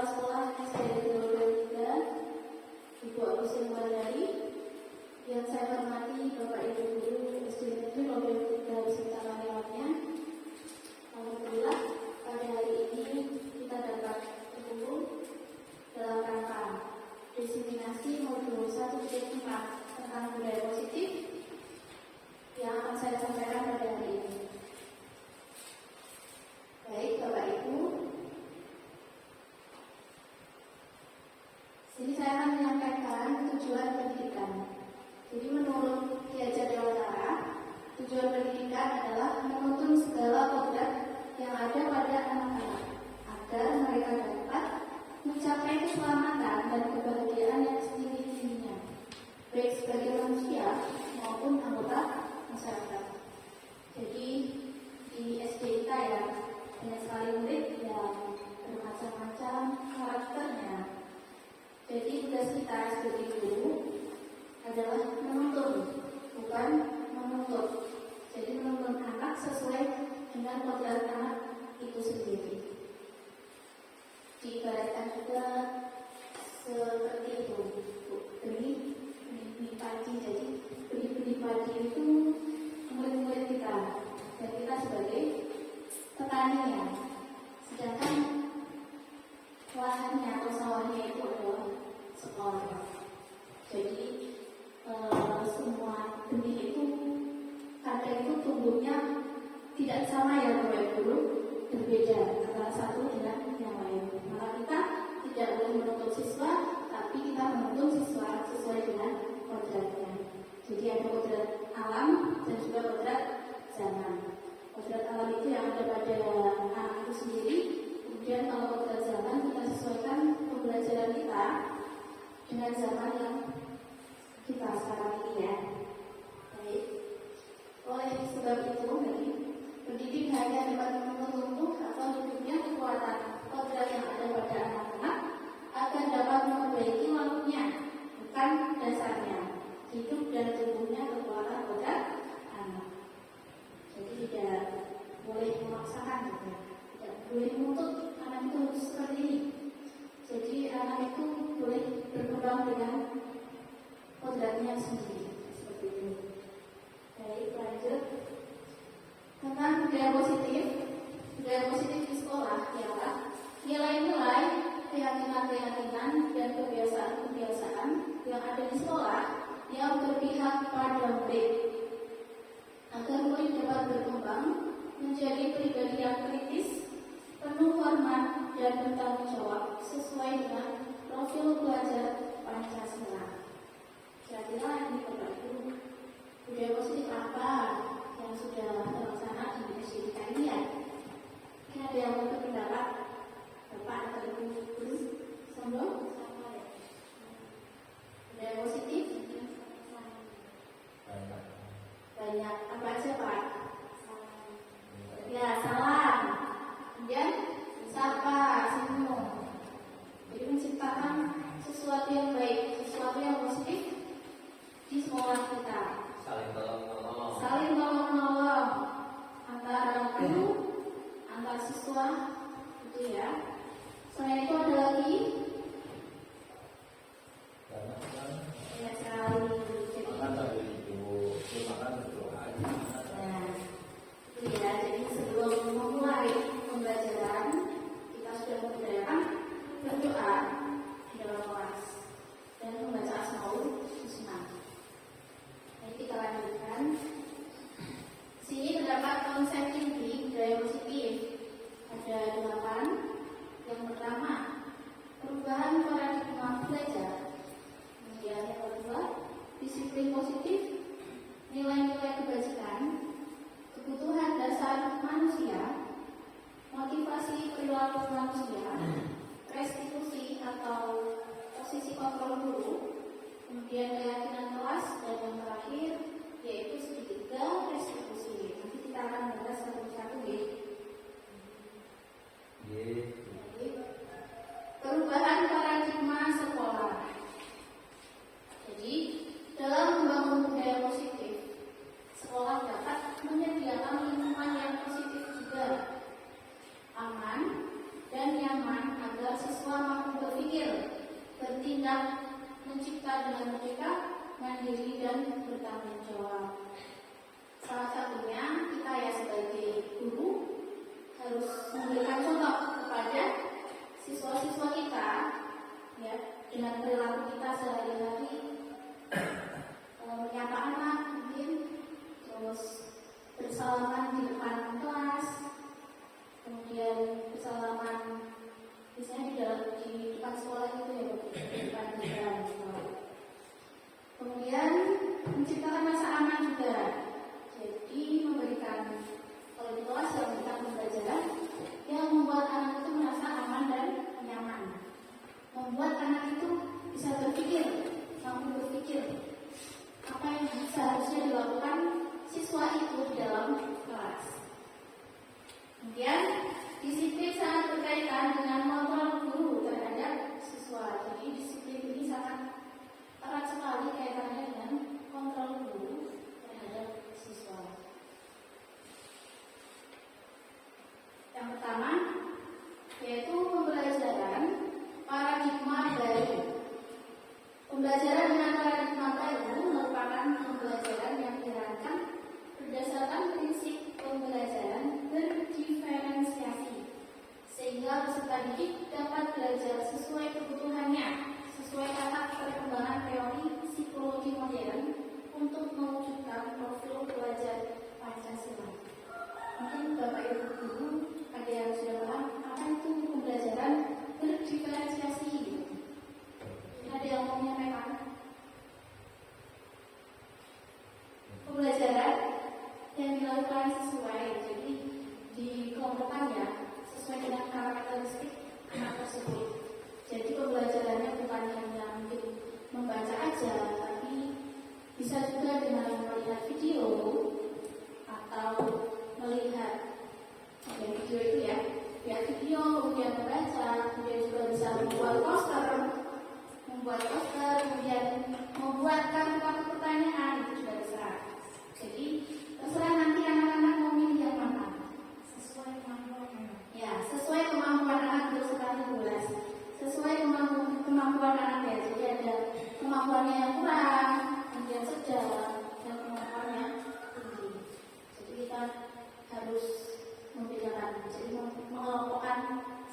Sekolah SD 23, Ibu Agus Wardari, yang saya hormati Bapak Ibu Guru SD Negeri 23 beserta karyawannya. Alhamdulillah pada hari ini kita dapat berkumpul dalam rangka diseminasi modul 1.4 tentang budaya positif yang akan saya sampaikan pada hari ini. Baik Bapak Ibu, sini saya akan menyampaikan tujuan pendidikan. Jadi menurut Ki Hajar Dewantara, tujuan pendidikan adalah menuntun segala kodrat yang ada pada anak-anak agar mereka dapat mencapai keselamatan dan kebahagiaan yang setinggi-tingginya, baik sebagai manusia maupun anggota masyarakat. Jadi di SD kita ya banyak sekali murid yang bermacam-macam karakternya. Jadi tugas kita sebagai guru adalah menuntun, bukan menuntut. Jadi menuntun anak sesuai dengan kodrat anak itu sendiri. Diibaratkan juga seperti itu, benih padi. Jadi benih padi itu murid-murid kita, dan kita sebagai petani ya. Sedangkan lahannya atau sawahnya itu adalah sekolah. Jadi semua benih itu kadang itu tumbuhnya tidak sama ya Bapak Guru, berbeda antara satu dengan yang lain. Maka kita tidak boleh menuntut siswa, tapi kita menuntun siswa sesuai dengan kodratnya. Jadi ada kodrat alam dan juga kodrat zaman. Kodrat alam itu yang ada pada anak itu sendiri. Kemudian kalau kodrat zaman kita sesuaikan pembelajaran kita dengan zaman yang kita sekarang ini ya. Baik. Oleh sebab itu, pendidik hanya dapat menuntut atau hidupnya kekuatan kodrat yang ada pada anak-anak agar dapat memperbaiki waktunya, bukan dasarnya. Hidup dan tumbuhnya kekuatan kodrat anak. Jadi tidak boleh memaksakan, tidak boleh menuntut anak itu harus seperti ini. Jadi anak itu boleh berkembang dengan kodratnya sendiri seperti ini. Baik, lanjut tentang budaya positif. Budaya positif di sekolah ialah nilai-nilai, keyakinan-keyakinan dan kebiasaan-kebiasaan yang ada di sekolah yang berpihak pada murid agar murid dapat berkembang menjadi pribadi yang kritis, penuh hormat dan bertanggung jawab sesuai dengan profil pelajar Pancasila. Kira-kira ini Bapak Ibu, budaya positif apa yang sudah terlaksana di SD kita ini ya? Mungkin ada yang mau berpendapat, Bapak atau Ibu Guru? Sombong? Budaya positif? Banyak. Apa aja Pak? Ya, salam. Kemudian sapa, senyum. Jadi menciptakan sesuatu yang baik, sesuatu yang positif di sekolah kita. Saling tolong-menolong antara guru, antar siswa, itu ya. Selain itu ada lagi banyak sekali. Itu ya. Jadi sebelum memulai pembelajaran kita sudah membudayakan berdoa di dalam kelas dan membaca Asmaul Husna. Kita lanjutkan. Sini terdapat konsep inti budaya positif. Ada 8. Yang pertama, perubahan paradigma belajar. Kemudian yang kedua, disiplin positif, nilai-nilai kebajikan, kebutuhan dasar manusia, motivasi perilaku manusia, restitusi atau tidak mencipta dengan merdeka, mandiri dan bertanggung jawab. Salah satunya kita ya sebagai guru harus memberikan contoh kepada siswa-siswa kita ya dengan perilaku kita sehari-hari, menyapa anak mungkin, terus bersalaman di depan kelas, kemudian bersalaman misalnya di depan sekolah itu ya, di depan jalan. Kemudian menciptakan rasa aman juga. Jadi memberikan, kalau di kelas ya memberikan pembelajaran yang membuat anak itu merasa aman dan nyaman, membuat anak itu bisa berpikir, mampu berpikir apa yang seharusnya dilakukan siswa itu di dalam kelas. Kemudian disiplin sangat berkaitan dengan kontrol guru terhadap siswa. Jadi disiplin ini sangat erat sekali kaitannya dengan kontrol guru terhadap siswa. Yang pertama yaitu pembelajaran paradigma baru. Pembelajaran dengan paradigma baru merupakan pembelajaran yang dirancang berdasarkan prinsip pembelajaran berdiferensiasi, sehingga peserta didik dapat belajar sesuai kebutuhannya, sesuai tahap perkembangan teori psikologi modern untuk mewujudkan profil pelajar Pancasila. Mungkin Bapak Ibu Guru ada yang sudah paham apa itu pembelajaran berdiferensiasi? Ada yang mau menyampaikan? Pembelajaran yang dilakukan sesuai, jadi dikelompokkannya sesuai dengan karakteristik anak tersebut. Jadi pembelajarannya bukan hanya mungkin membaca aja, tapi bisa juga dengan melihat video atau melihat video itu ya, lihat video kemudian membaca, kemudian juga bisa membuat poster, kemudian membuat kartu pertanyaan, itu juga bisa. Jadi terserah nanti anak-anak mau milih yang mana, sesuai kemampuan. Ya, sesuai kemampuan anak bersekali tugas, sesuai kemampuan anak ya. Jadi ada kemampuannya yang kurang, kemudian sedang, dan kemampuannya tinggi. Jadi kita harus membedakan, jadi mengelompokkan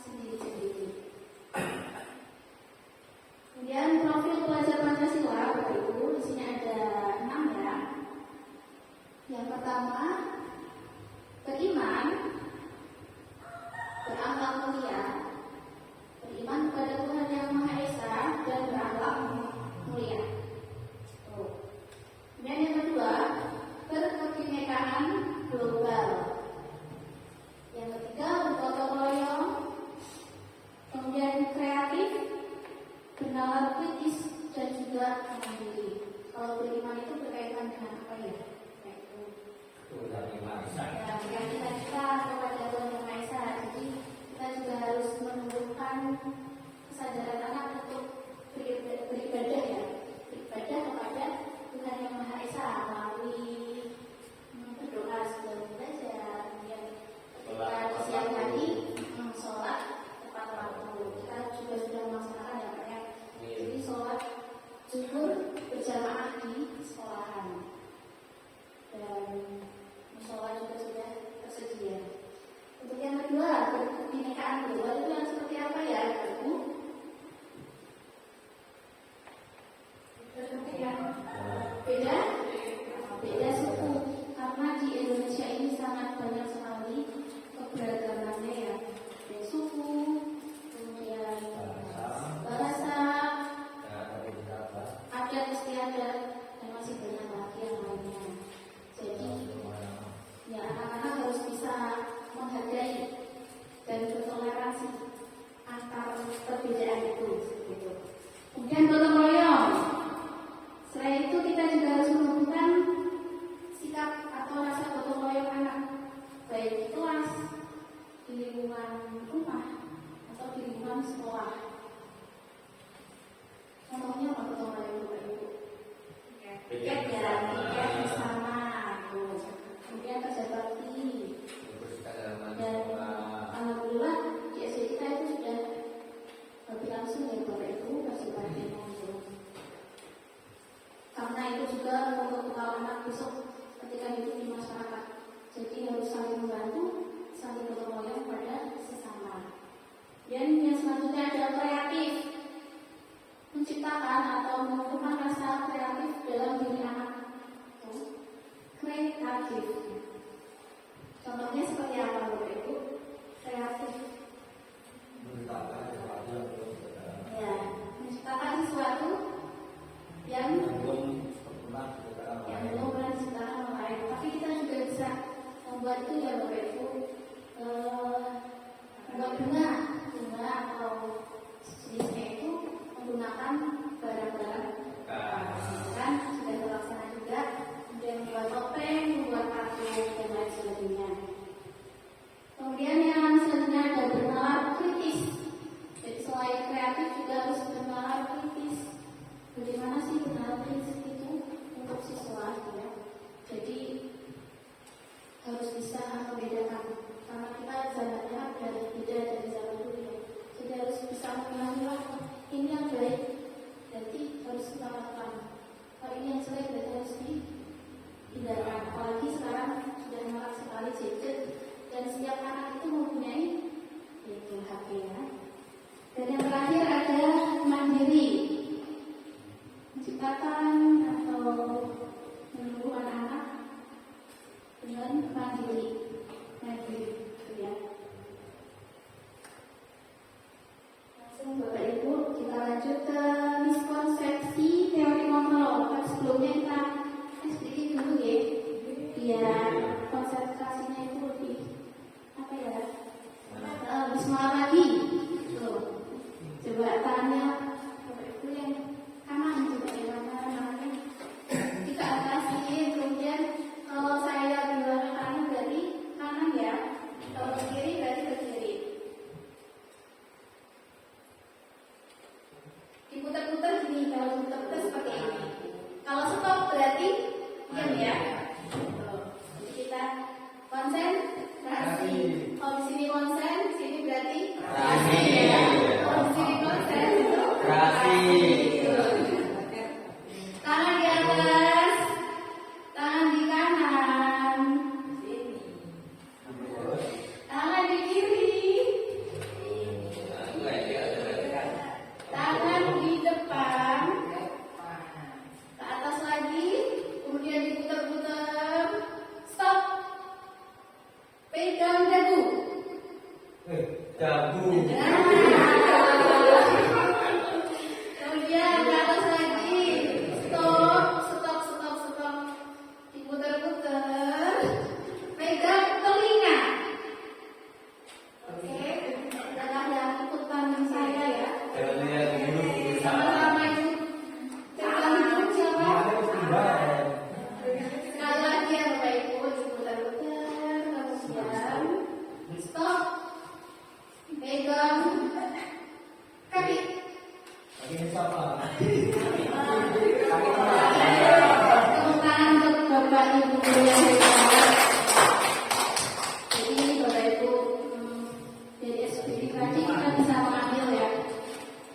sendiri-sendiri. Kemudian profil pelajar Pancasila, Bapak Ibu, di sini ada 6 ya. Yang pertama, beriman, berakhlak mulia, beriman kepada Tuhan Yang Maha Esa dan berakhlak mulia. Kemudian yang kedua, berkebinekaan global. Yang ketiga, bergotong royong, kemudian kreatif, bernalar kritis, dan juga mandiri. Kalau beriman itu berkaitan dengan apa ya? Yang kita kepada Tuhan Yang Maha Esa. Jadi kita juga harus menumbuhkan kesadaran anak untuk beribadah ya, beribadah kepada Tuhan Yang Maha Esa melalui berdoa sebelum belajar, kemudian ketika di siang hari sholat tepat waktu. Kita juga sudah melaksanakan ya Pak ya. Jadi sholat zuhur berjamaah di sekolahan dan musola juga sudah tersedia. Untuk yang kedua, kebinekaan global itu yang seperti apa ya, Ibu? juga untuk anak besok ketika hidup di masyarakat. Jadi harus saling membantu, saling gotong royong pada sesama. Dan yang selanjutnya ada kreatif, menciptakan atau menumbuhkan rasa kreatif dalam diri anak. Kreatif. Contohnya seperti apa, Bapak Ibu? Kreatif. Ya, menciptakan sesuatu yang belum pernah diciptakan orang lain. Tapi kita juga bisa membuat itu ya, Bapak Ibu. Membuat bunga atau jenisnya itu menggunakan barang-barang kan sudah terlaksana juga. Kemudian membuat topeng, membuat kartu dan lain sebagainya. Kemudian yang selanjutnya ada bernalar kritis. Jadi selain kreatif juga harus bernalar kritis. Bagaimana sih bernalar kritis itu untuk siswa ya? Jadi harus bisa membedakan karena kita zamannya beda dari zaman dulu ya. Jadi harus bisa memilah-milah ini yang baik, jadi harus kita lakukan. Kalau ini yang jelek, berarti harus dihindarkan. Apalagi sekarang sudah marak sekali gadget dan setiap anak itu mempunyai yaitu HP ya. Dan yang terakhir ada mandiri, menciptakan atau menumbuh anak-anak dengan mandiri ya. Langsung Bapak Ibu kita lanjut ke miskonsepsi teori kontrol. Kan sebelumnya kita sedikit dulu ya, biar konsentrasinya itu lebih apa ya, lebih semangat lagi. Coba tangannya Bapak Ibu yang kanan, coba yang kanan kita atasi. Kemudian kalau saya bilang kanan berarti kanan ya, kalau ke kiri berarti ke kiri. Diputar-putar gini, kalau diputar-putar seperti ini. Kalau stop berarti diam ya. Jadi kita konsentrasi. Kalau di sini konsen, di sini berarti trasi ya. Kalau di sini konsen itu trasi. Tangan di atas, tangan di kanan, tangan di kiri, tangan di depan, ke atas lagi, kemudian diputar-putar, stop, pegang dagu. Kemudian ke atas lagi, stop, diputar-putar, pegang telinga. Oke, jangan yang ikutan saya ya. Sama-sama itu. Pegang hidung siapa? Sekali lagi ya Bapak Ibu, diputar-putar, kemudian stop, pegang kaki. Tepuk tangan untuk Bapak Ibu yang hebat. Jadi Bapak Ibu dari SPP tadi kita bisa mengambil ya.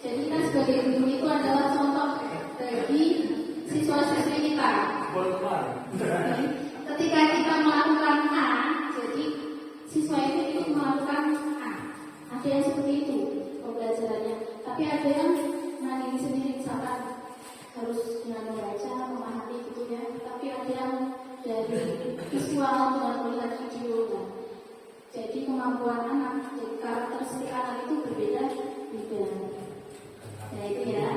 Jadi kita sebagai guru itu adalah contoh bagi siswa-siswi kita. Ketika kita melakukan A, jadi siswa itu ikut melakukan A. Ada yang seperti itu pembelajarannya. Tapi ada yang mandiri sendiri, misalkan harus dengan membaca, memahami gitu ya. Tapi ada yang dari visual dengan melihat video ya. Jadi kemampuan anak, jadi karakteristik anak itu berbeda-beda. Nah itu ya.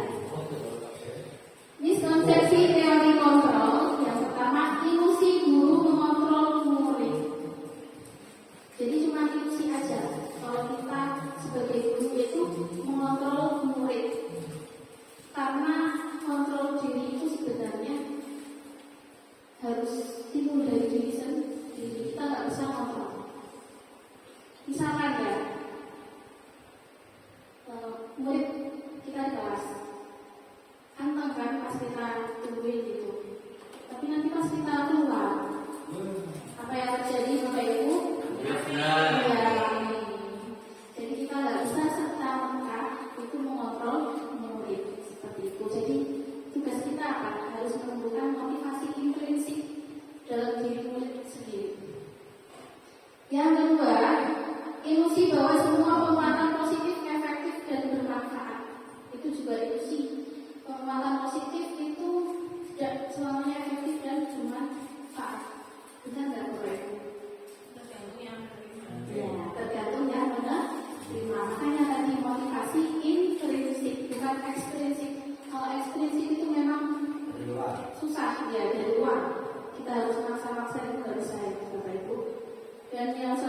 Miskonsepsi teori kontrol. Yang pertama, ilusi guru mengontrol murid. Jadi cuma ilusi aja. Kalau kita sebagai guru itu mengontrol murid, karena kontrol diri itu sebenarnya harus timbul dari diri sendiri. Kita nggak bisa kontrol. Misalkan ya, murid kita di kelas, anteng kan pas kita tungguin gitu. Tapi nanti pas kita keluar, apa yang terjadi Bapak Ibu? Ya, jadi kita nggak bisa serta-merta itu mengontrol murid seperti itu. Jadi tugas kita apa? Harus menumbuhkan motivasi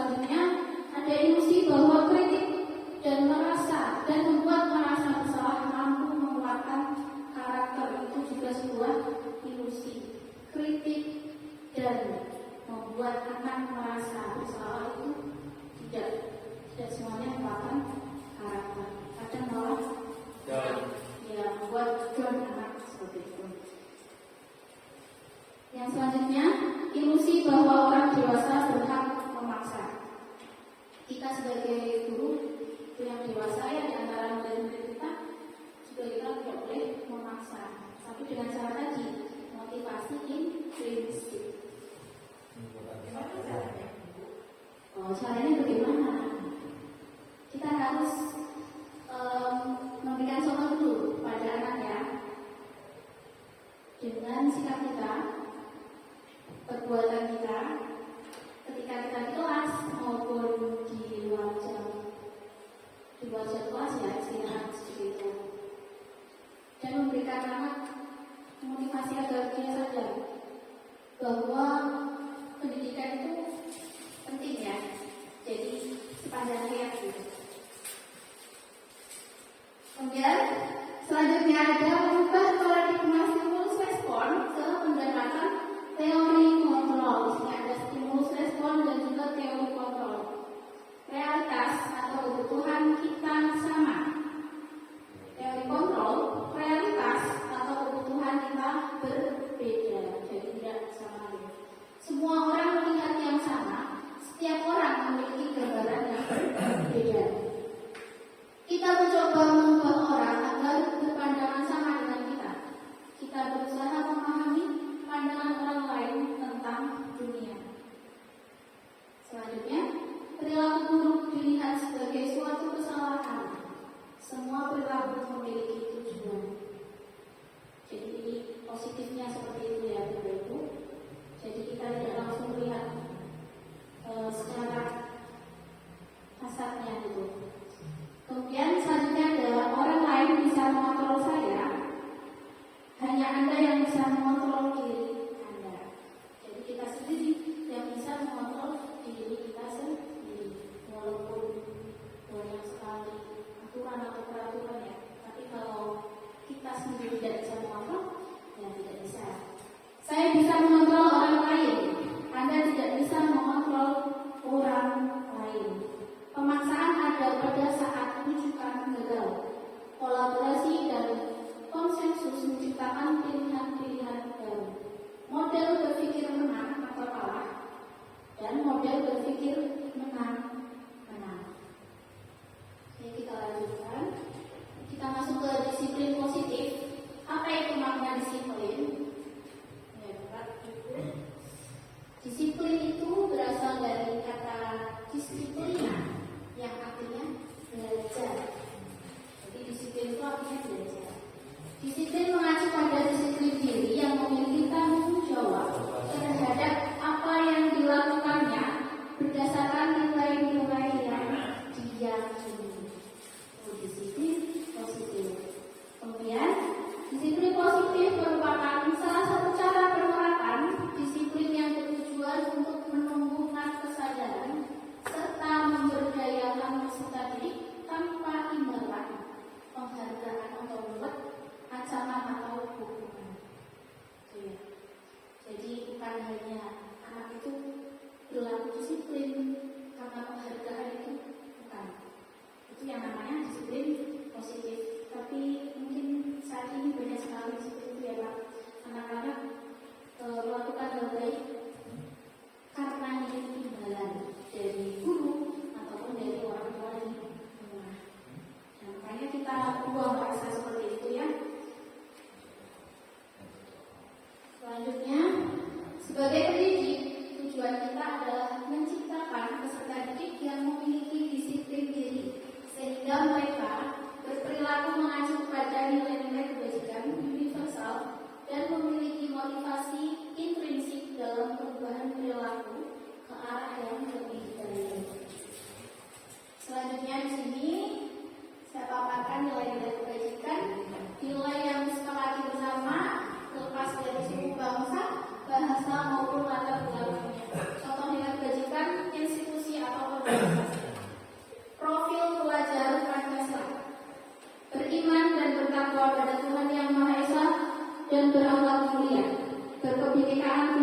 selanjutnya ada ilusi bahwa kritik dan membuat merasa bersalah mampu menguatkan karakter. Itu juga sebuah ilusi. Kritik dan membuat anak merasa bersalah itu tidak semuanya menguatkan karakter. Kadang malah ya membuat down anak seperti itu. Yang selanjutnya, ilusi bahwa orang dewasa berhak memaksa. Kita sebagai guru yang dewasa ya, di antara murid-murid kita juga kita tidak boleh memaksa, tapi dengan cara tadi motivasi intrinsik. Caranya bagaimana? Kita harus memberikan contoh dulu pada anak ya, dengan sikap kita, perbuatan kita, ketika kita di kelas maupun di luar kelas ya, istirahat seperti itu, dan memberikan anak motivasi agar dia sadar bahwa pendidikan itu penting ya. Jadi sepanjang hayat gitu. Kemudian selanjutnya ada mengubah paradigma stimulus respon ke pendekatan teori kontrol. Di sini ada stimulus respon dan juga teori kontrol. Realitas atau kebutuhan kita sama. Teori kontrol, realitas atau kebutuhan kita berbeda. Jadi tidak sama. Semua orang melihat yang sama. Setiap orang memiliki gambaran yang berbeda. Kita mencoba mengubah orang agar berpandangan sama dengan kita. Kita berusaha memahami pandangan orang lain tentang dunia. Selanjutnya, perilaku buruk dilihat sebagai suatu kesalahan.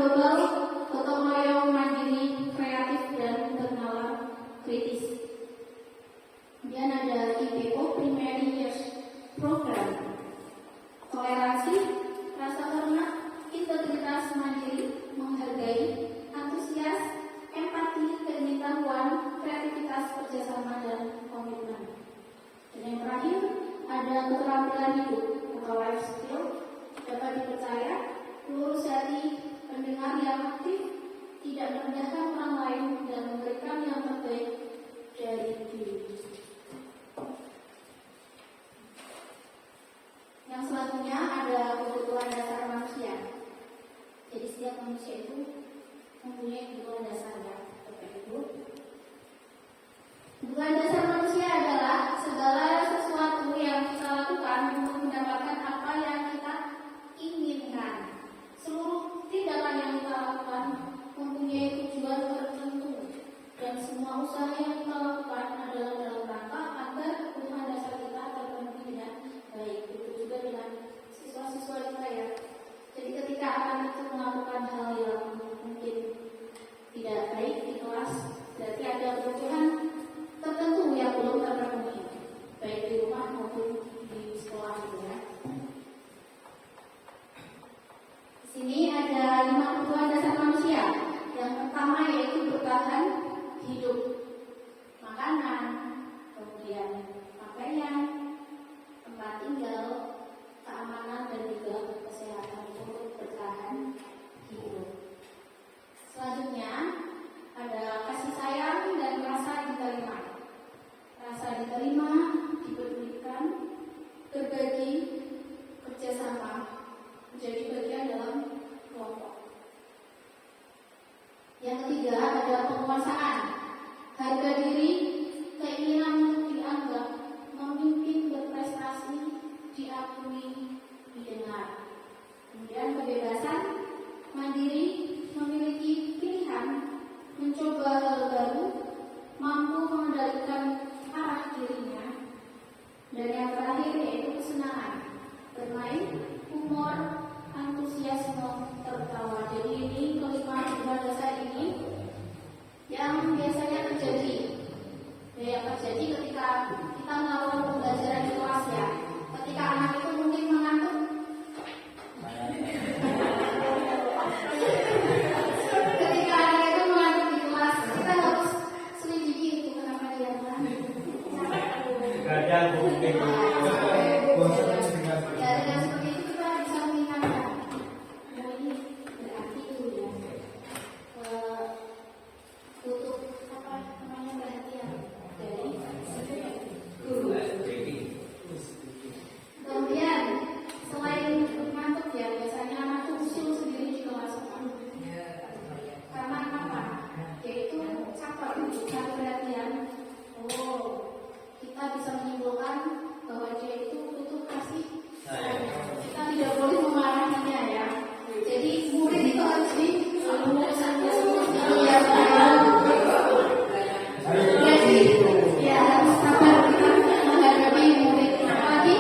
global, gotong royong, mandiri, kreatif, dan bernalar kritis. Kemudian ada IPO Primary Years Program, toleransi, rasa hormat, integritas, mandiri, menghargai, antusias, empati, pengetahuan, kreativitas, kerjasama, dan komitmen. Dan yang terakhir ada keterampilan hidup atau life skill, dapat dipercaya, lurus hati, pendengar yang aktif, tidak merendahkan orang lain, dan memberikan yang terbaik dari diri. Yang selanjutnya ada kebutuhan dasar manusia. Jadi setiap manusia itu mempunyai kebutuhan dasar ya, Bapak Ibu. Kebutuhan dasar manusia adalah segala sesuatu yang kita lakukan untuk mendapatkan apa yang kita inginkan. Seluruh tindakan yang kita lakukan mempunyai tujuan tertentu, dan semua usaha yang kita lakukan adalah dalam rangka agar kebutuhan dasar kita terpenuhi dengan baik. Itu juga dengan siswa-siswa kita ya. Jadi ketika anak itu melakukan hal yang mungkin tidak baik di kelas, berarti ada kebutuhan tertentu yang belum terpenuhi, baik di rumah maupun di sekolah gitu ya. Di sini ada 5 kebutuhan dasar manusia. Yang pertama yaitu bertahan hidup, makanan, kemudian pakaian, tempat tinggal, keamanan, dan juga kesehatan untuk bertahan hidup. Selanjutnya ada kasih sayang dan rasa diterima. Rasa diterima, dipedulikan, berbagi, kerjasama, menjadi bagian dalam kelompok. Yang ketiga ada penguasaan, harga diri, keinginan untuk dianggap, memimpin, berprestasi, diakui, didengar. Kemudian kebebasan, mandiri, memiliki pilihan, mencoba hal baru, mampu mengendalikan arah dirinya. Dan yang terakhir yaitu kesenangan, bermain, humor, antusiasme, tertawa. Jadi ini kelima kebutuhan dasar ini yang biasanya terjadi. Yang terjadi ketika kita melakukan pembelajaran di kelas ya. Ketika anak itu mungkin mengantuk, ketika anak itu mengantuk di kelas, kita harus selidiki itu kenapa dia mengantuk. Dari seperti itu kita bisa mengingatkan. Oh ini berarti itu ya butuh apa namanya perhatian dari guru. Kemudian selain ngantuk ya, biasanya anak tuh usil sendiri di kelas. Karena apa? Yaitu caper, cari perhatian. Oh, kita bisa menyimpulkan bahwa dia itu butuh kasih. Kita tidak boleh memarahinya ya. Jadi murid itu harus jadi ya harus sabar kita menghadapi murid lagi.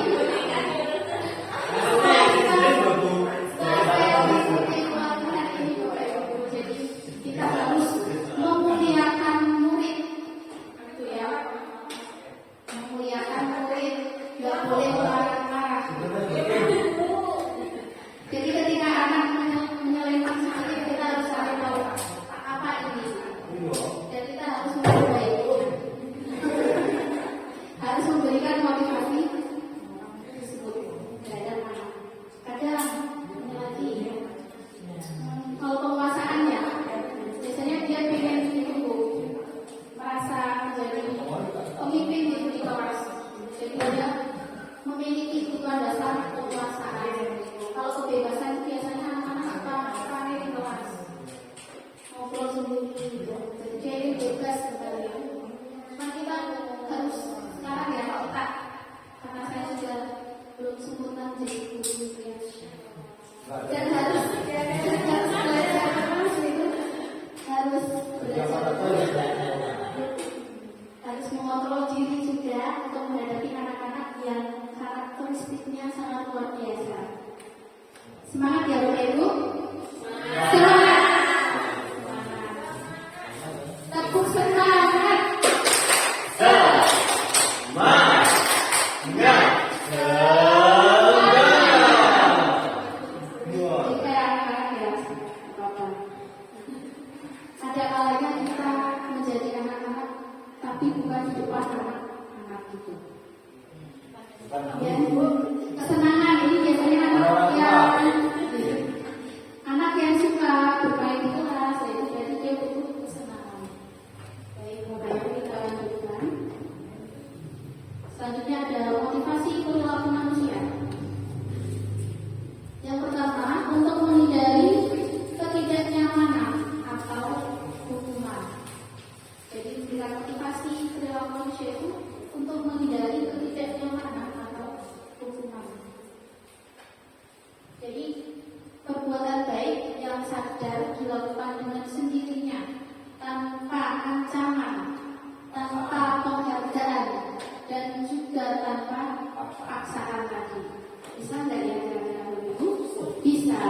Jadi kita harus memuliakan murid, itu ya, memuliakan murid, nggak boleh marah-marah. Jadi ketika anak menyeleweng seperti itu, kita harus cari tahu apa ini, dan kita harus memperbaiki, harus memberikan motivasi tersebut. Kadang ini lagi kalau penguasaannya, biasanya dia pengen itu merasa menjadi pemimpin di kelas. Jadi dia memiliki kebutuhan dasar penguasaan. Kalau kebebasan itu biasanya anak-anak suka rame di kelas, ngobrol sendiri, jadi bebas sekali. Nah kita harus sekarang ya kita, karena saya sudah belum sempurna menjadi guru ya, dan harus belajar terus itu, harus belajar, harus mengontrol diri juga untuk menghadapi anak-anak yang karakteristiknya sangat luar biasa. Semangat ya Bapak Ibu. Semangat. kesenangan ini biasanya anak yang suka bermain di kelas, jadi dia butuh kesenangan. Baik, Bapak kita lanjutkan. Selanjutnya ada motivasi perilaku manusia. Yang pertama, untuk menghindari ketidaknyamanan atau hukuman. Jadi memberikan motivasi perilaku manusia itu untuk menghindari ketidaknyamanan atau hukuman. Jadi perbuatan baik yang sadar dilakukan dengan sendirinya, tanpa ancaman, tanpa penghargaan, dan juga tanpa paksaan tadi. Bisa nggak ya kira-kira begitu? Bisa.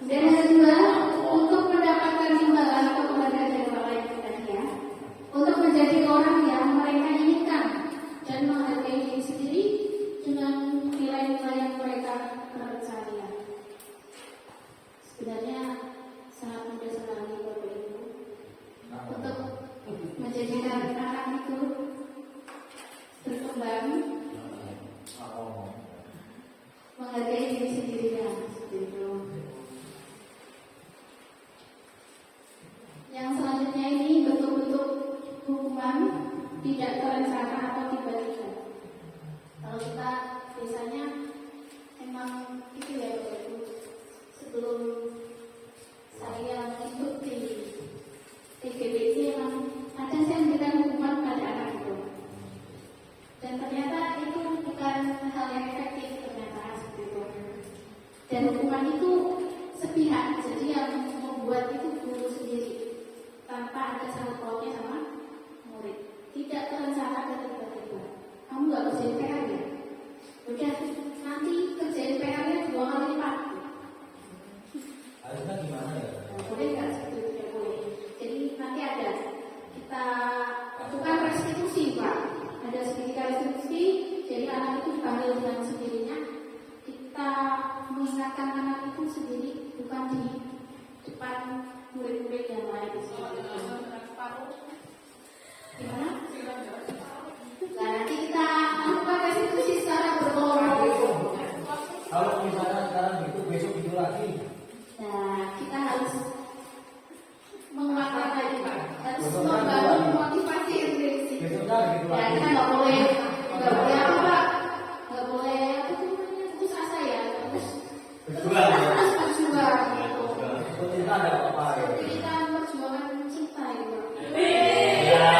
Dan yang kedua, untuk mendapatkan imbalan atau penghargaan dari orang lain tadi ya, untuk menjadi orang yang mereka inginkan dan menghargai diri sendiri dengan nilai-nilai yang mereka percaya. Sebenarnya sangat mudah sekali Bapak Ibu untuk menjadikan anak itu berkembang, menghargai diri sendiri ya, seperti itu. Yang selanjutnya ini bentuk-bentuk hukuman tidak terencana atau tiba-tiba. Kalau kita biasanya memang itu ya Bapak Ibu, sebelum saya ikut di TGBC memang ada saya memberikan hukuman pada anak itu. Dan ternyata itu bukan hal yang efektif ternyata seperti itu. Dan hukuman itu sepihak, jadi yang membuat itu guru sendiri tanpa ada sangkut pautnya sama murid. Tidak terencana dan tiba-tiba. Kamu nggak kerjain PR ya? Udah nanti kerjain PR-nya 2 kali lipat. Harusnya gimana ya? Boleh nggak seperti itu? Tidak boleh. Jadi nanti ada kita lakukan restitusi Pak. Ada sedikit restitusi. Jadi anak itu dipanggil dengan sendirinya. Kita mengingatkan anak itu sendiri, bukan di depan murid-murid yang lain. Gimana? Nah, nanti kita lakukan restitusi secara berkelompok. Kalau misalnya sekarang gitu, besok gitu lagi. Nah, kita harus menguatkan lagi Pak. Harus membangun motivasi intrinsik. Besoknya gitu Ya, lagi. kita nggak boleh apa Pak? Nggak boleh apa tuh namanya putus asa ya. Terus Berjuang. harus berjuang. Seperti kita ada apa-apa ya? Kita perjuangan cinta itu. Ya.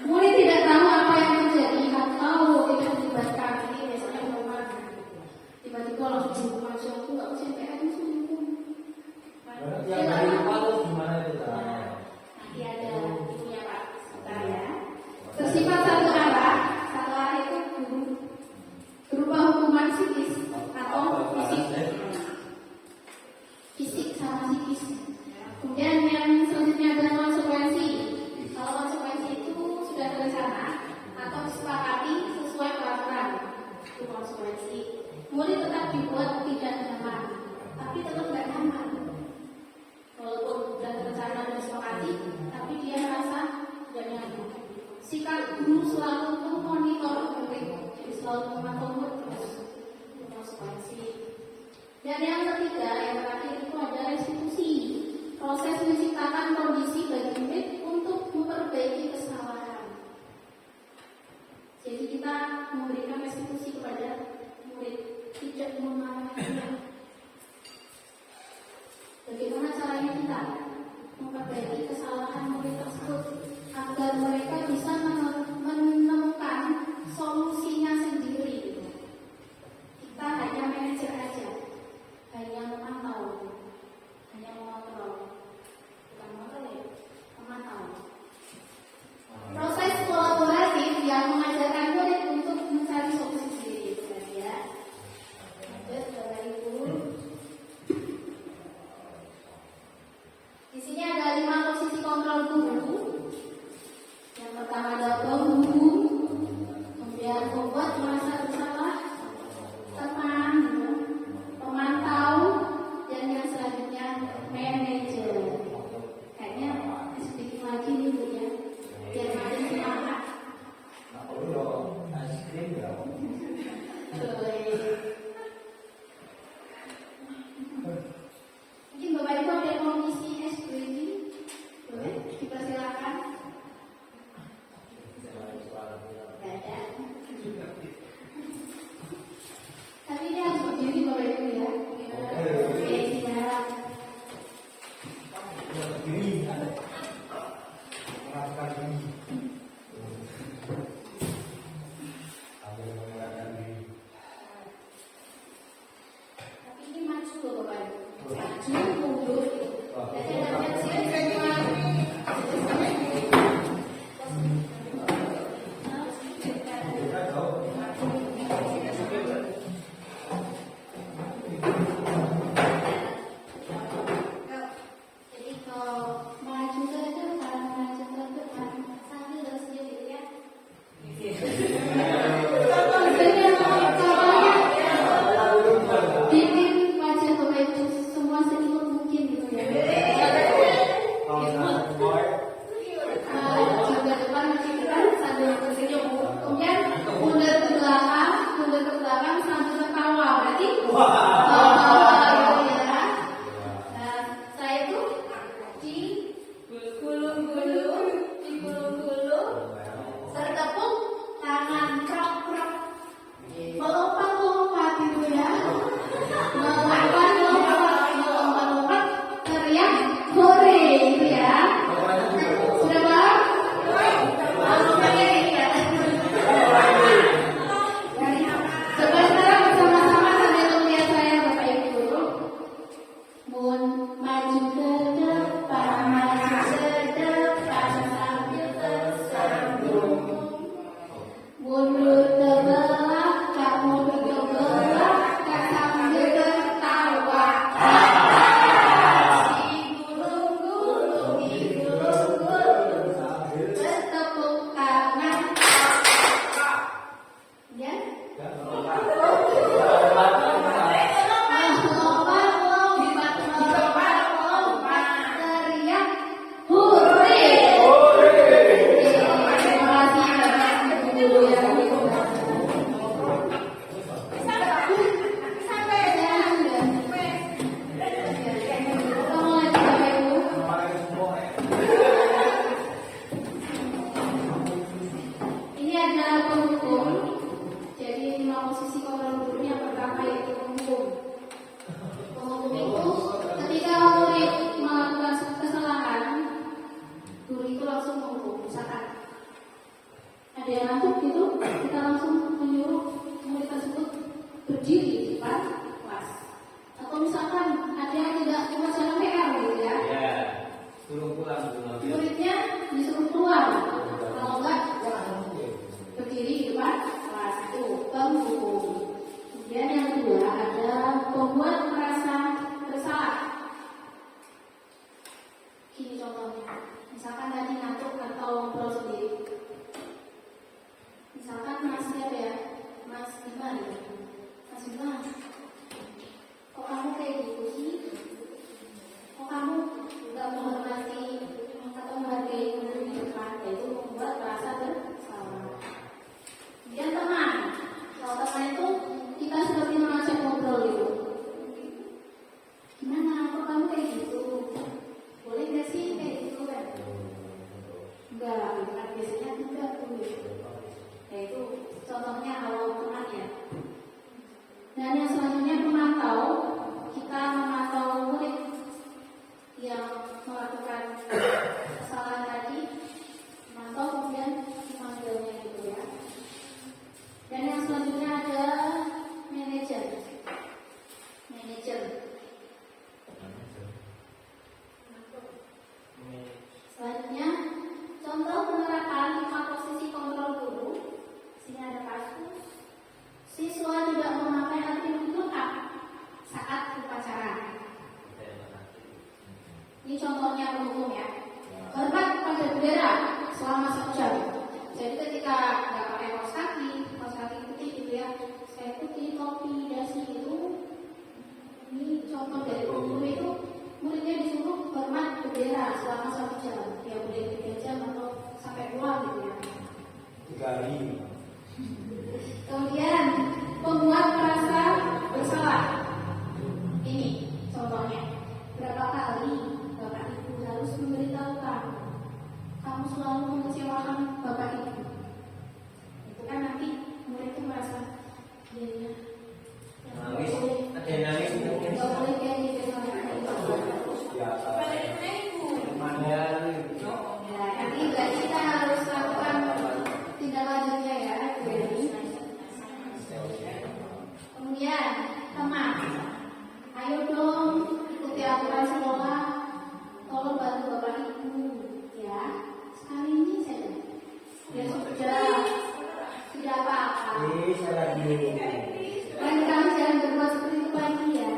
Murid tidak tahu apa yang terjadi atau tidak dilibatkan. Ini biasanya memang tiba-tiba langsung dihukum aja. Aku nggak bisa PR langsung dihukum. Yang dari lupa tuh gimana itu? Nanti ada itunya Pak. Sebentar ya. Bersifat satu arah itu berupa hukuman psikis atau fisik sama psikis. Kemudian yang selanjutnya ada konsekuensi. Kalau konsekuensi itu sudah terencana atau disepakati sesuai peraturan, itu konsekuensi. Murid tetap dibuat tidak nyaman, tapi tetap tidak nyaman. Walaupun sudah terencana dan disepakati, tapi dia merasa tidak nyaman. Sikap guru selalu memonitor murid, jadi selalu memantau murid terus. Itu konsekuensi. Dan yang ketiga, yang terakhir itu ada restitusi. Proses menciptakan kondisi bagi murid untuk memperbaiki kesalahan. Jadi kita memberikan restitusi kepada murid, tidak memarahinya. Bagaimana caranya kita memperbaiki kesalahan murid tersebut agar mereka bisa menemukan solusinya sendiri. Kita hanya manajer aja, hanya memantau, hanya mengontrol, bukan mengontrol ya, memantau. Proses kolaboratif yang mengajarkan murid untuk mencari solusi sendiri, ya. Lanjut, Bapak Ibu. Di sini ada 5 posisi kontrol guru. Yang pertama adalah menerima posisi kontrol guru yang pertama yaitu penghukum. Penghukum itu ketika murid melakukan kesalahan, guru itu langsung menghukum. Misalkan ada yang ngantuk gitu, kita langsung menyuruh murid tersebut berdiri di depan kelas. Atau misalkan ada yang tidak membaca PR gitu ya, Suruh pulang dulu. muridnya disuruh keluar. Kalau enggak berdiri di depan kelas, itu penghukum. Kemudian yang kedua ada pembuat merasa bersalah. Ini contohnya, misalkan tadi ngantuk atau ngobrol sendiri. Misalkan Mas siapa ya, Mas Bima ya, Mas Bima, kok kamu kayak gitu sih? Kok kamu nggak menghormati atau menghargai guru di depan? Itu membuat merasa bersalah. Kemudian teman, kalau teman itu kita seperti mengajak ngobrol gitu. Gimana? Kok kamu kayak gitu? Boleh nggak sih kayak gitu kan? Enggak, kan biasanya tidak tuh. Yaitu contohnya kalau teman ya. Dan yang selanjutnya pemantau, kita memantau murid yang melakukan kesalahan tadi, memantau kemudian memanggilnya gitu ya. Dan yang selanjutnya ada manajer. Selanjutnya contoh penerapan 5 posisi kontrol guru. Sini ada kasus siswa tidak memakai atribut lengkap saat upacara. Ini contohnya penghukum ya. Hormat pada bendera selama 1 jam. Jadi ketika nggak pakai kaos kaki putih gitu ya, saya putih, topi, dasi itu. Ini contoh dari penghukum itu, muridnya disuruh hormat bendera selama 1 jam. Ya boleh 3 jam atau sampai 2 gitu ya. 3 hari. Kemudian pembuat merasa bersalah. Ini contohnya. Berapa kali Bapak Ibu harus memberitahukan kamu selalu mengecewakan Bapak Ibu. Itu kan nanti murid itu merasa ya. Nangis, ada yang nangis mungkin. Gak boleh kayak gitu sama Bapak Ibu. Biasa. Mana? Ya, nanti berarti kita harus lakukan tindak lanjutnya ya. Kemudian teman, ayo dong ikuti aturan sekolah, tolong bantu Bapak Ibu ya, sekali ini saja. Ya sudah, tidak apa-apa. Saya lagi. Lain kali jangan berbuat seperti itu lagi ya.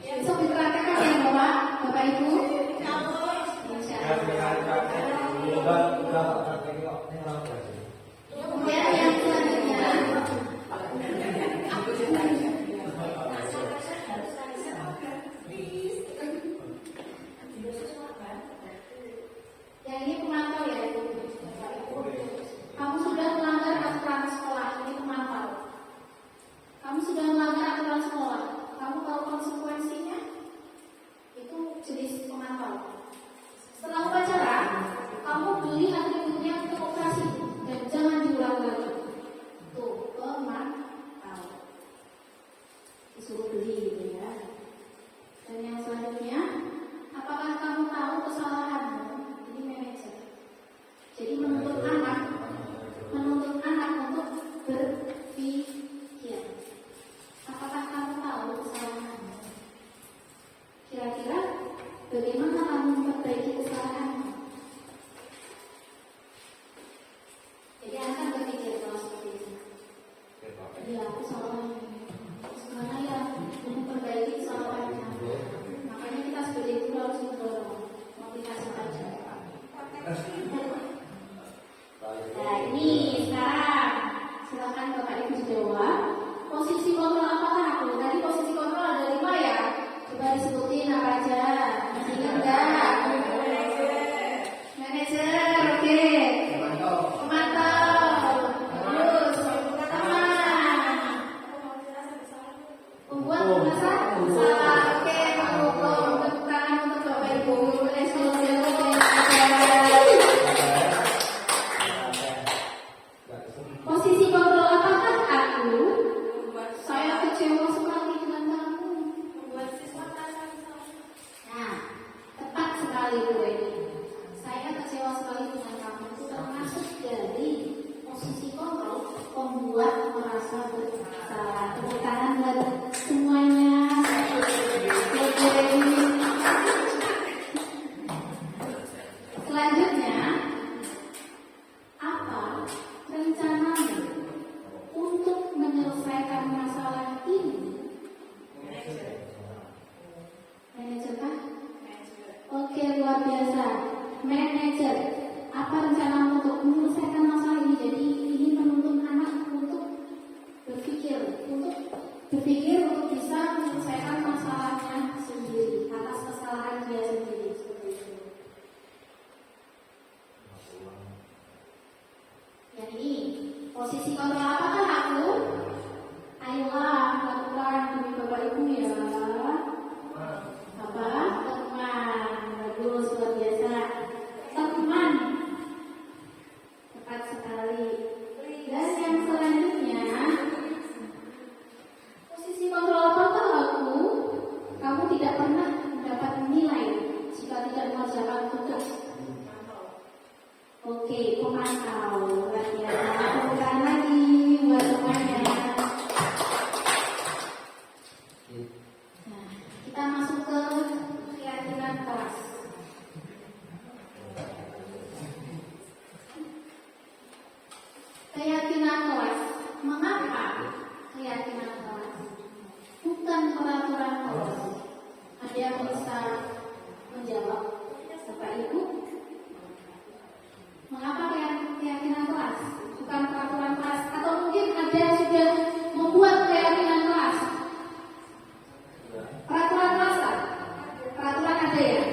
Besok dipraktekkan ya Bapak Ibu. Kemudian yang selanjutnya, yang ini pemantau ya Ibu. Kamu sudah melanggar aturan sekolah, ini pemantau. Kamu sudah melanggar aturan sekolah, kamu tahu konsekuensinya? Itu jenis pemantau. Setelah upacara, kamu beli atributnya untuk operasi dan jangan diulang lagi. Tuh, pemantau. Disuruh beli gitu ya. Dan yang selanjutnya, apakah kamu tahu kesalahanmu? Ini manajer. Jadi menuntut anak untuk berpikir. Apakah kamu tahu kesalahanmu? Kira-kira bagaimana kamu memperbaiki kesalahanmu? Jadi anak berpikir kalau seperti itu. Ya, aku salah. Gimana ya memperbaiki kesalahannya? Makanya kita sebagai guru harus mendorong motivasi belajar. Nah ini sekarang silakan Bapak Ibu dijawab. Posisi kontrol apakah aku? Tadi posisi kontrol ada 5 ya. Coba disebutin apa aja. Masih ingat enggak? Manajer, oke. Pemantau. Terus teman. Pembuat merasa salah. Oke, menghukum. Tepuk tangan untuk Bapak Ibu. Posisi kontrol apakah aku? bisa menjawab Bapak Ibu? Mengapa keyakinan kelas? Bukan peraturan kelas, atau mungkin ada yang sudah membuat keyakinan kelas. Peraturan kelas lah, peraturan ada ya.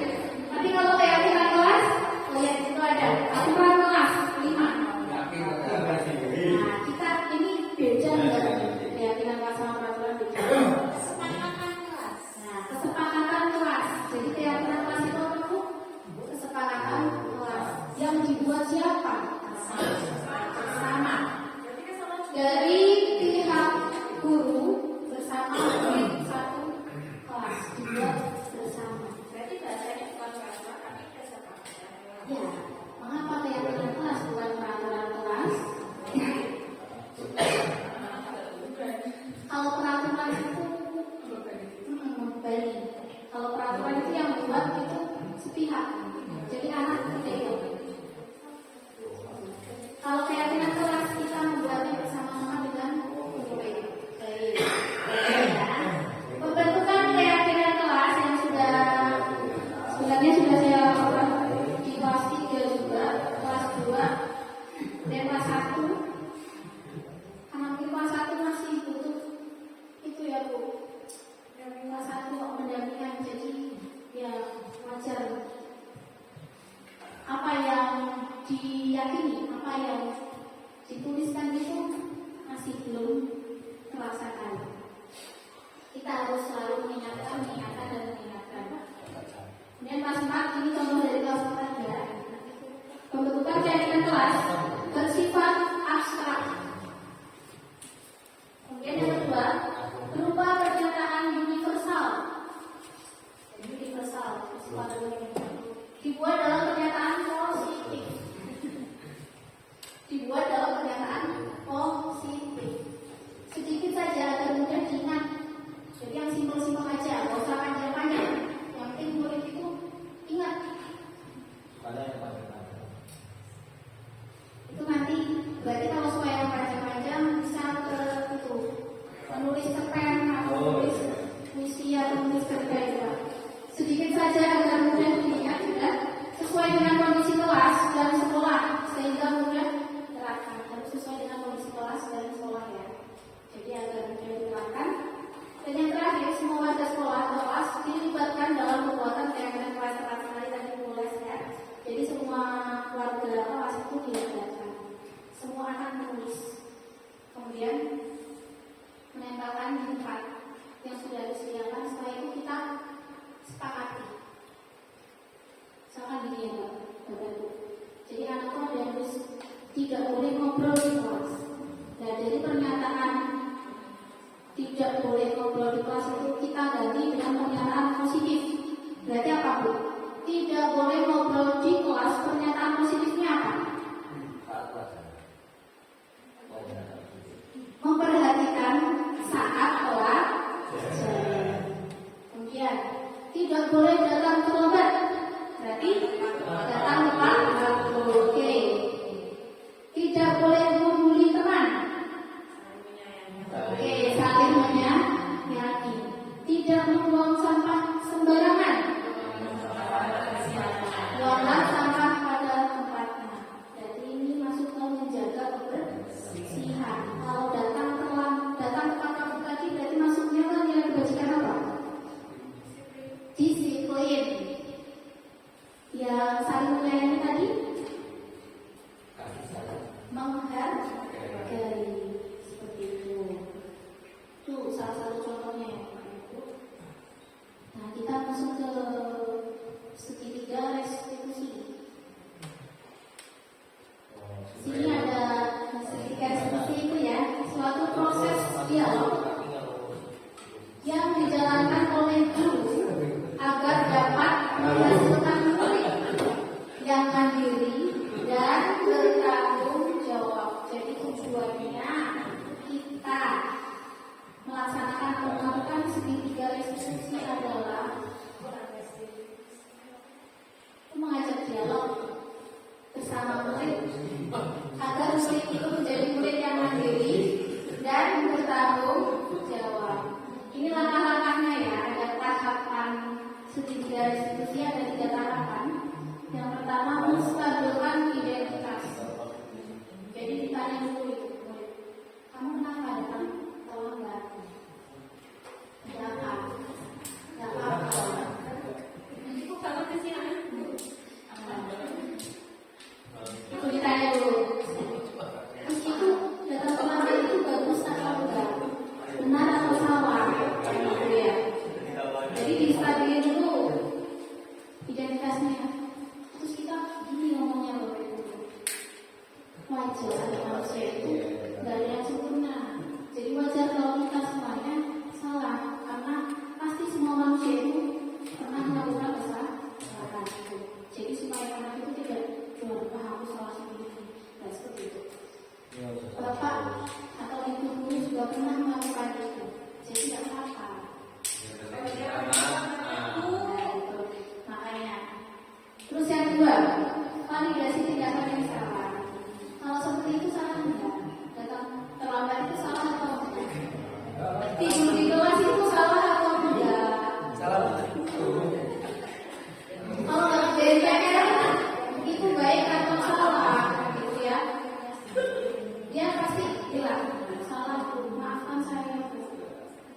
Tapi kalau keyakinan kelas, oh ya itu ada aturan kelas 5. Nah kita ini beda enggak? Keyakinan kelas sama peraturan beda. Kesepakatan kelas. Nah kesepakatan kelas. Jadi keyakinan kelas itu apa Bu? Kesepakatan kelas yang dibuat siapa? Bersama. Dari pihak guru bersama murid satu kelas dibuat bersama. Berarti bahasanya bukan peraturan tapi kesepakatan. Ya, mengapa keyakinan kelas bukan peraturan kelas? Kalau peraturan itu membebani. Kalau peraturan itu yang dibuat itu sepihak. Jadi anak tidak ikut. Kalau keyakinan kelas kita membuatnya bersama-sama dengan guru. Pembentukan keyakinan kelas yang sebenarnya sudah saya lakukan di kelas 3 juga, kelas 2 dan kelas 1. Karena mungkin kelas 1 masih butuh itu ya Bu. Dan kelas 1 pendampingan, jadi ya wajar. Apa yang diyakini, apa yang dituliskan itu masih belum terlaksana. Kita harus selalu mengingatkan dan mengingatkan. Kemudian kelas 4 ini contoh dari kelas 4 ya. Pembentukan keyakinan kelas bersifat abstrak. Kemudian yang kedua, berupa pernyataan universal. Universal, bersifat universal. Dibuat dalam pernyataan positif. Dibuat dalam pernyataan positif. Sedikit saja agar mudah diingat. Jadi yang simpel-simpel aja, nggak usah panjang-panjang. Yang penting murid itu ingat. Itu nanti berarti kalau supaya yang panjang-panjang bisa ke itu menulis cerpen atau menulis puisi atau menulis cerpen juga. Sedikit saja agar mudah diingat juga sesuai dengan kondisi kelas dan sekolah sehingga mudah diterapkan. Harus sesuai dengan kondisi kelas dan sekolah ya. Jadi agar mudah diterapkan. Dan yang terakhir, semua warga sekolah atau kelas dilibatkan dalam pembuatan keyakinan kelas terakhir tadi mulai ya. Jadi semua warga kelas itu dilibatkan. Semua akan menulis. Kemudian menempelkan di tempat yang sudah disediakan. Setelah itu kita sepakati. Sama gini ya Bapak Ibu. Jadi anak itu ada yang tidak boleh ngobrol di kelas. Nah dari pernyataan tidak boleh ngobrol di kelas itu kita ganti dengan pernyataan positif. Berarti apa Bu? Tidak boleh ngobrol di kelas, pernyataan positifnya apa? Memperhatikan saat pelajaran. Kemudian tidak boleh datang terlambat. Berarti datang tepat waktu. Oke. Tidak boleh membuli teman. Oke, saling menyayangi. Tidak membuang sampah sembarangan. Buanglah sampah pada tempatnya. Jadi ini masuk ke menjaga kebersihan. Kalau datang tepat waktu tadi berarti masuknya kan nilai kebajikan apa? Disiplin. Yang saling menyayangi tadi menghargai, seperti itu. juga pernah melakukan itu, jadi tidak apa-apa. Makanya. Terus yang kedua, validasi tindakan yang salah. Kalau seperti itu salah enggak? Datang terlambat itu salah atau enggak? Tidur di kelas itu salah atau enggak? Salah. Kalau nggak BPR itu baik atau salah, gitu ya? Dia pasti bilang salah, maafkan saya.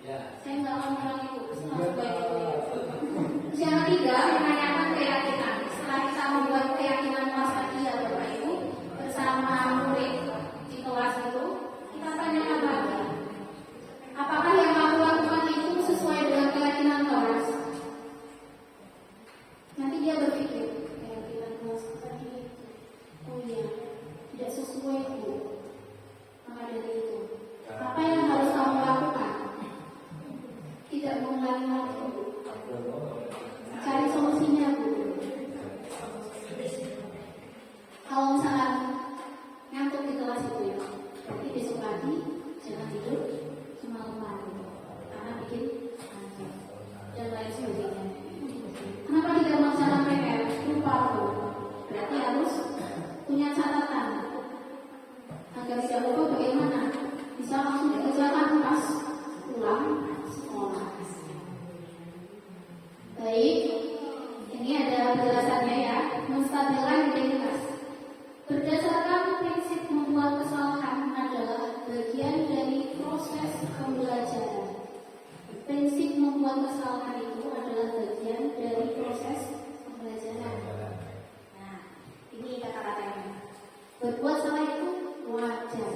Ya. Saya nggak mau mengulangi itu. Salah baik itu. Yang ketiga, menanyakan keyakinan. Setelah kita membuat keyakinan masa dia Bapak Ibu bersama murid di kelas itu, kita tanyakan lagi. Apakah yang aku lakukan itu sesuai dengan keyakinan kelas? Nanti dia berpikir, keyakinan kelas tadi itu, oh iya, tidak sesuai itu. Maka dari itu, apa yang harus kamu lakukan? Tidak mengulangi hal itu. Cari solusinya, Bu. Kalau misalnya ngantuk di kelas itu ya, nanti besok pagi jangan tidur semalaman karena bikin ngantuk dan lain sebagainya. Kenapa tidak melaksanakan PR? Lupa, Bu. Berarti harus punya catatan agar tidak lupa bagaimana bisa langsung dikerjakan pas pulang sekolah. Baik, ini ada penjelasannya ya. Menstabilkan identitas. Berdasarkan prinsip membuat kesalahan adalah bagian dari proses pembelajaran. Prinsip membuat kesalahan itu adalah bagian dari proses pembelajaran. Nah, ini kata-katanya. Berbuat salah itu wajar.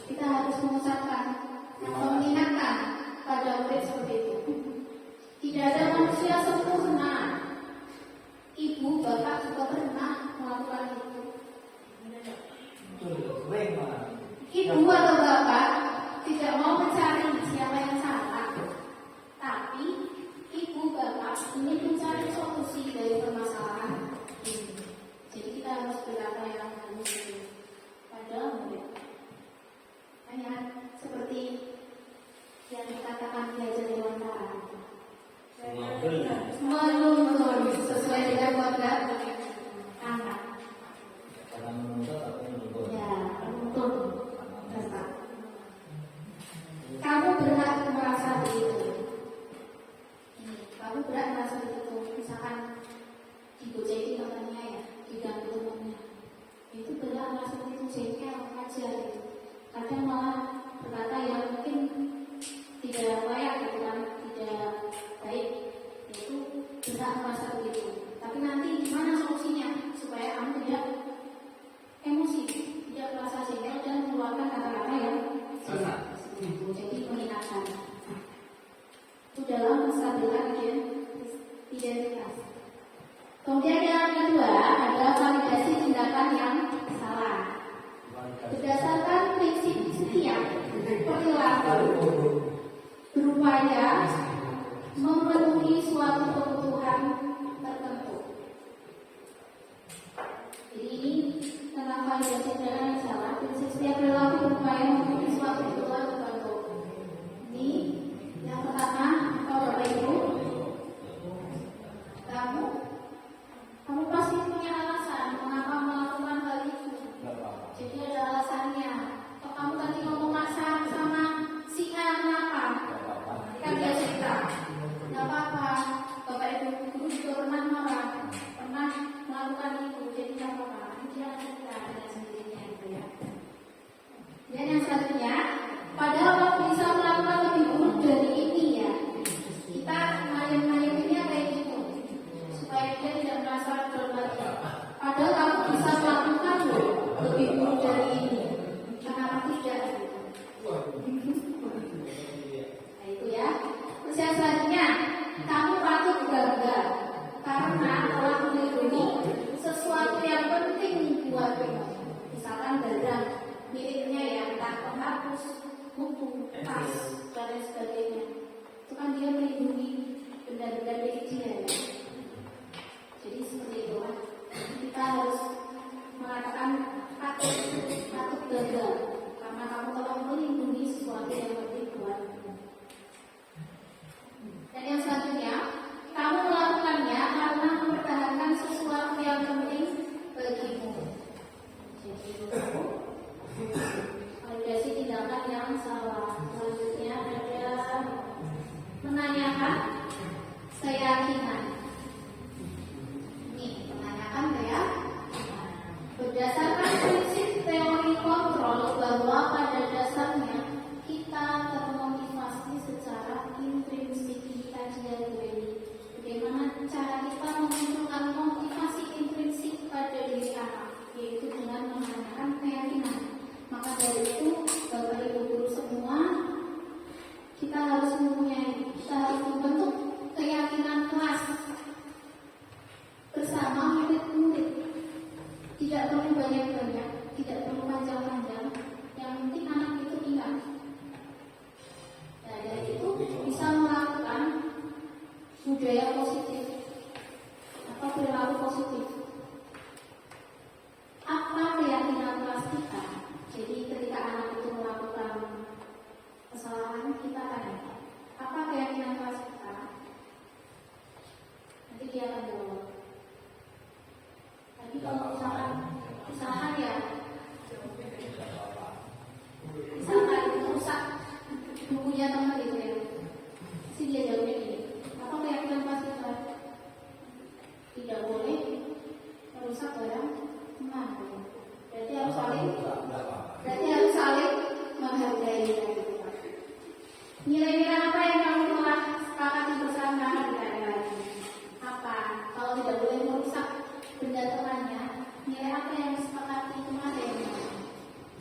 Kita harus mengucapkan atau mengingatkan pada murid seperti itu. Tidak ada manusia sempurna. Ibu, bapak juga pernah melakukan itu. Ibu atau bapak tidak mau mencari siapa yang salah, tapi ibu bapak ingin mencari solusi dari permasalahan ini. Jadi kita harus berkata yang halus pada murid. Hanya seperti yang dikatakan Diajar Dewantara. Menuntun sesuai dengan kodrat anak. Ya, menuntun. Kamu berhak merasa begitu. Kamu berhak merasa begitu. Misalkan diboceki temannya ya, diganggu temannya, itu berhak merasa begitu, jengkel aja gitu. Kadang malah berkata yang mungkin tidak layak gitu kan, tidak baik, itu berhak merasa begitu. Tapi nanti gimana solusinya supaya kamu tidak emosi, tidak merasa jengkel dan mengeluarkan kata-kata yang salah. Jadi mengingatkan. Itu dalam menstabilkan identitas. Kemudian yang kedua adalah validasi tindakan yang salah. Berdasarkan prinsip setiap perilaku berupaya memenuhi suatu kebutuhan tertentu. Jadi ini tentang validasi tindakan yang salah. Prinsip setiap perilaku berupaya memenuhi suatu kebutuhan tertentu. Ini yang pertama, kalau Bapak Ibu, kamu pasti punya alasan mengapa melakukan hal itu. Jadi ada alasannya. Kalau kamu tadi ngomong masak sama si A, kenapa? Kan dia cerita. Tidak apa-apa. Bapak Ibu guru juga pernah marah, pernah melakukan itu. Jadi tidak apa-apa. Dia cerita dengan sendirinya itu ya. Dan yang selanjutnya, padahal kamu bisa melakukan lebih buruk dari ini ya. Kita main-mainnya kayak gitu supaya dia tidak merasa terlalu. Padahal kamu bisa melakukan lebih buruk dari ini. Kenapa tidak? Nah itu ya. Terus yang selanjutnya, kamu patut bangga karena telah melindungi sesuatu yang penting buat kamu. Misalkan barang miliknya ya, entah penghapus, buku, tas, dan lain sebagainya. Itu kan dia melindungi benda-benda milik dia ya. Jadi seperti itu kan. Kita harus mengatakan patut bangga karena kamu telah melindungi sesuatu yang penting sekarang kita tanya, apa keyakinan kelas kita? Nanti dia akan jawab. Tapi kalau misalkan ya, misalkan merusak bukunya teman gitu ya, pasti dia jawabnya gini, apa keyakinan kelas kita? Tidak boleh merusak barang teman. Berarti harus saling menghargai. Nilai-nilai apa yang kamu telah sepakati bersama tidak ada lagi? Apa? Kalau tidak boleh merusak benda temannya, nilai apa yang disepakati kemarin?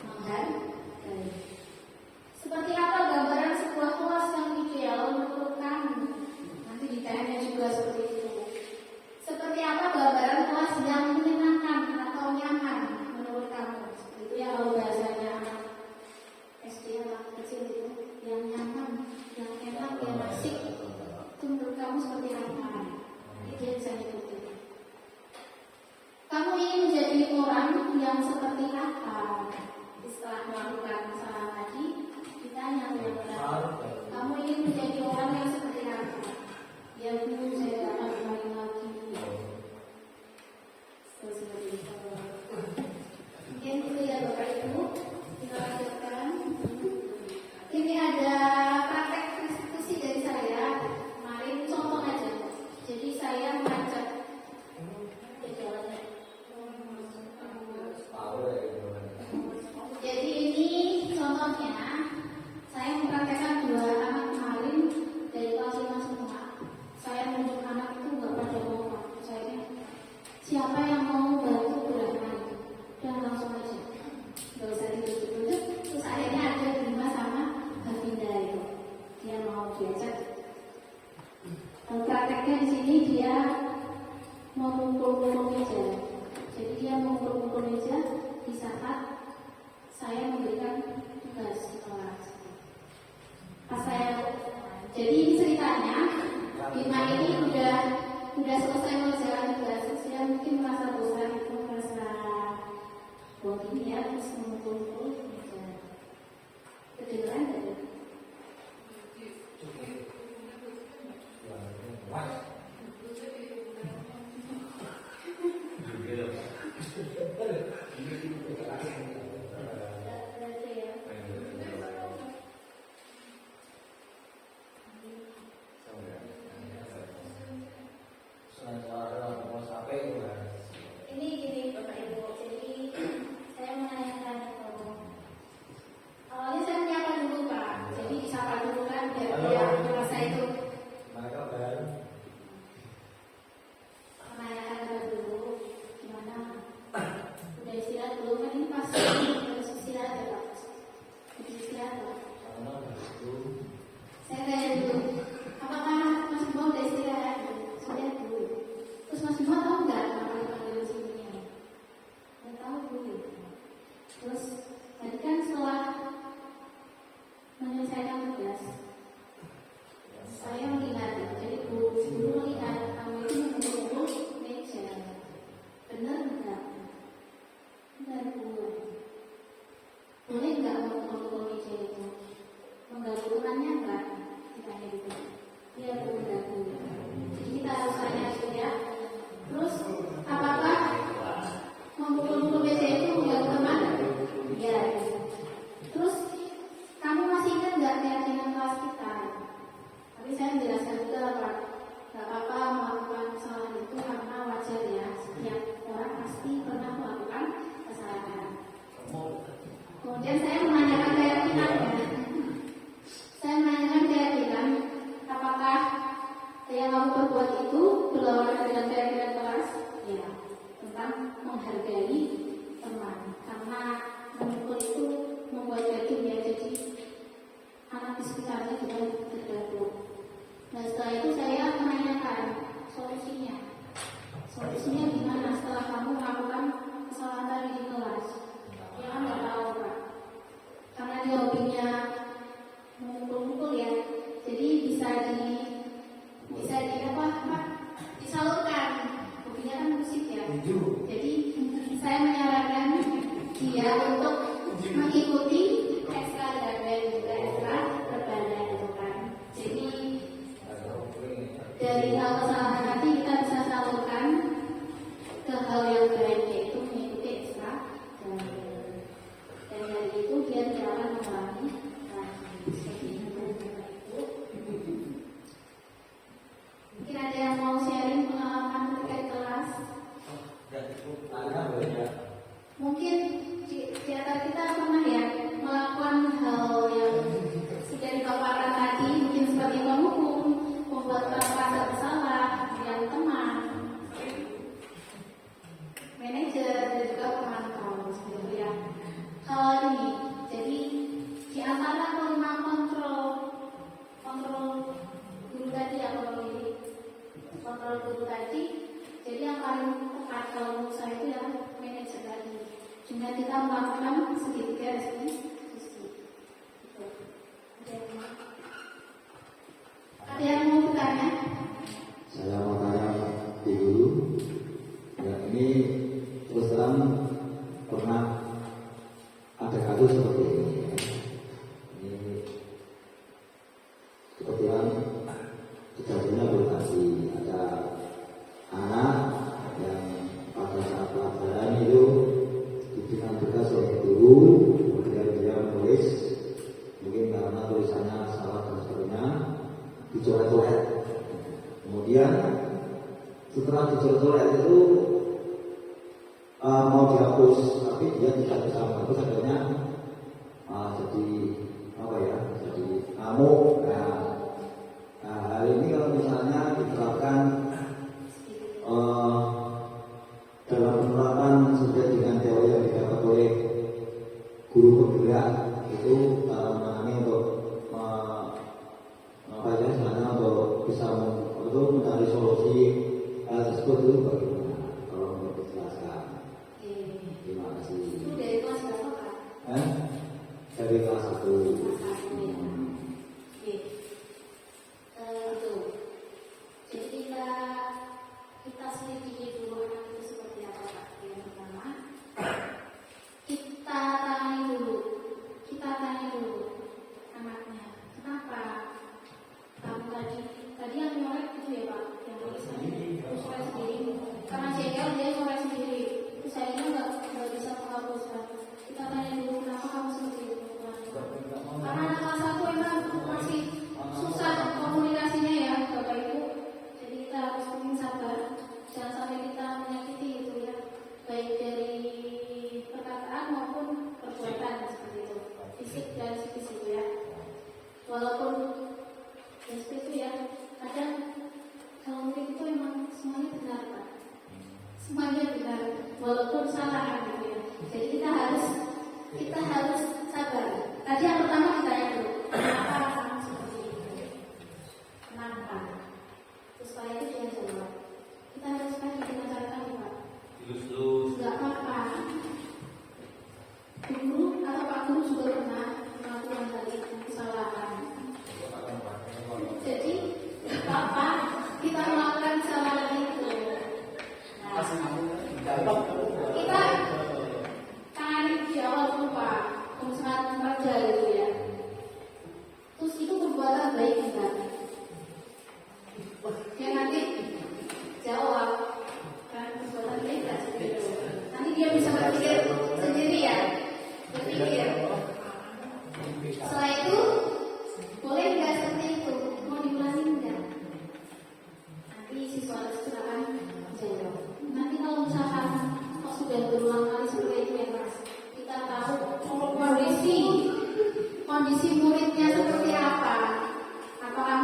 Menghargai. Seperti apa gambaran sebuah kelas yang ideal menurut kamu? Nanti ditanya juga seperti itu. Seperti apa gambaran kelas yang menyenangkan atau nyaman menurut kamu? Itu ya kalau bahasanya anak SD anak kecil itu, yang nyaman, yang enak, yang asik. Itu menurut kamu seperti apa? Dia bisa nyebutin. Kamu ingin menjadi orang yang seperti apa? Setelah melakukan kesalahan tadi, ditanya kamu ingin menjadi orang yang seperti apa? Ya dulu saya tidak akan kembali lagi. Seperti itu. Mungkin itu ya Bapak Ibu. Kita lanjutkan. Ini ada praktek restitusi dari saya. Kemarin contoh aja. Jadi saya mengajak. Jadi ini contohnya. Saya mempraktekkan 2 anak kemarin dari kelas 5 semua. Saya menunjuk anak itu nggak pada ngomong. Saya siapa yang mau bantu berangkat? Dan langsung aja. Gak usah ditunjuk-tunjuk. Terus akhirnya ada Bima sama Hafinda itu. Dia mau diajak. Prakteknya di sini dia mau ngumpul-ngumpul meja. Jadi dia mau ngumpul-ngumpul meja di saat saya memberikan tugas di kelas. Pas saya, jadi ini ceritanya Bima ini udah selesai mengerjakan tugas. Dia mungkin merasa bosan itu, merasa boring ya, terus ngumpul-ngumpul meja. Kedengeran tidak? Ini gini Bapak Ibu, jadi saya menanyakan awalnya saya menyapa dulu Pak, jadi disapa dulu kan biar dia merasa itu menanyakan dulu gimana, udah istirahat belum? Kan ini pas harus istirahat ya Pak, harus istirahat Pak. Saya tanya dulu, apakah Mas Bimo udah istirahat? Sudah dulu. Terus Mas Bimo tahu nggak apa yang dipanggil sini? Nggak tahu dulu. Terus tadi kan setelah menyelesaikan tugas, saya melihat, jadi guru melihat kamu itu mengumpul meja. Benar nggak? Benar Bu. Boleh nggak mengumpul meja itu? Mengganggu ukurannya nggak? Ditanya gitu. Iya Bu, mengganggu. Jadi kita harus tanya gitu ya. Terus apakah mengumpul meja itu mengganggu teman? Iya. Terus kamu masih ingat nggak keyakinan kelas kita? Tapi saya menjelaskan juga Pak, nggak apa-apa melakukan kesalahan itu karena wajar ya. Setiap orang pasti pernah melakukan kesalahan. Kemudian saya menanyakan keyakinannya. Saya menanyakan keyakinan, apakah yang kamu perbuat itu berlawanan dengan keyakinan kelas? Ya, tentang menghargai teman. Karena memukul itu membuat yakin ya, jadi anak di sekitarnya juga tergabung. Nah setelah itu saya menanyakan solusinya. Solusinya gimana setelah kamu melakukan kesalahan tadi di kelas? Ya kan nggak tahu Pak. Karena dia hobinya memukul-mukul ya, jadi bisa di apa Pak? Disalurkan. Hobinya kan musik ya. Jadi saya menyarankan dia untuk mengikuti ekstra dan juga ekstra berbeda. dari hal kesalahan tadi kita bisa salurkan ke hal yang baik, yaitu mengikuti ekstra dan dari itu dia tidak akan mengulangi lagi seperti itu. Mungkin ada yang mau sharing pengalaman terkait kelas? Mungkin di antara kita pernah ya melakukan hal yang sudah dipaparkan tadi, mungkin seperti menghukum, membuat merasa bersalah, yang teman, manajer dan juga pemantau seperti ya. Ini jadi di antara kelima kontrol guru tadi atau kontrol guru tadi, jadi yang paling tepat kalau menurut saya itu ya manajer tadi. Dengan kita melakukan segitiga restitusi. Ada yang mau bertanya? Saya mau tanya di guru. Ya, ini terus terang pernah ada kasus seperti ini. Ini kebetulan kejadiannya berarti ada anak yang pada saat pelajaran itu diberikan tugas oleh guru, kemudian dia menulis, mungkin karena tulisannya salah dan sebagainya, dicoret-coret. Kemudian setelah dicoret-coret itu mau dihapus, tapi dia tidak bisa menghapus, akhirnya jadi apa ya? Jadi ngamuk. Nah, hal ini kalau misalnya diterapkan dalam penerapan sesuai dengan teori yang didapat oleh guru penggerak itu menangani untuk untuk bisa mencari solusi hal tersebut itu bagaimana? Kalau mau dijelaskan. Terima kasih. Itu dari kelas berapa Pak? Dari kelas 1. Itu. Jadi kita selidiki dulu anak itu seperti apa Pak. Yang pertama, kita tanya dulu anaknya. Kenapa kamu tadi yang nyolek itu ya Pak, yang tulisannya nyolek sendiri. Karena jengkel dia nyolek sendiri. Terus saya nggak bisa menghapuskan. Kita tanya dulu kenapa kamu seperti itu. Karena anak kelas 1 emang masih susah komunikasinya ya Bapak Ibu. Jadi kita harus sabar. Jangan sampai kita menyakiti itu ya, baik dari perkataan maupun perbuatan seperti itu, fisik dan psikis itu ya. Walaupun seperti itu ya, kadang kalau murid itu emang semuanya benar Pak, semuanya benar walaupun salah gitu ya. Jadi kita harus sabar. Tadi yang pertama ditanya dulu, kenapa kamu seperti itu? Kenapa? Terus setelah itu dia jawab. Kita harus kasih dengan cara kami Pak. Enggak apa-apa. Guru atau Pak Guru juga pernah melakukan hal itu, kesalahan. Jadi apa kita melakukan kesalahan itu? Nah, kita tangani di awal dulu Pak, misalkan kerja gitu ya. Terus itu perbuatan baik enggak? Dia nanti jawab kan perbuatan baik enggak seperti itu. Nanti dia bisa berpikir sendiri ya, berpikir. Setelah itu boleh enggak seperti itu? Mau diulangi enggak? Nanti siswa silakan jawab. Nanti kalau misalkan kok sudah berulang kali seperti itu ya Mas, kita tahu kondisi muridnya seperti apa. Apakah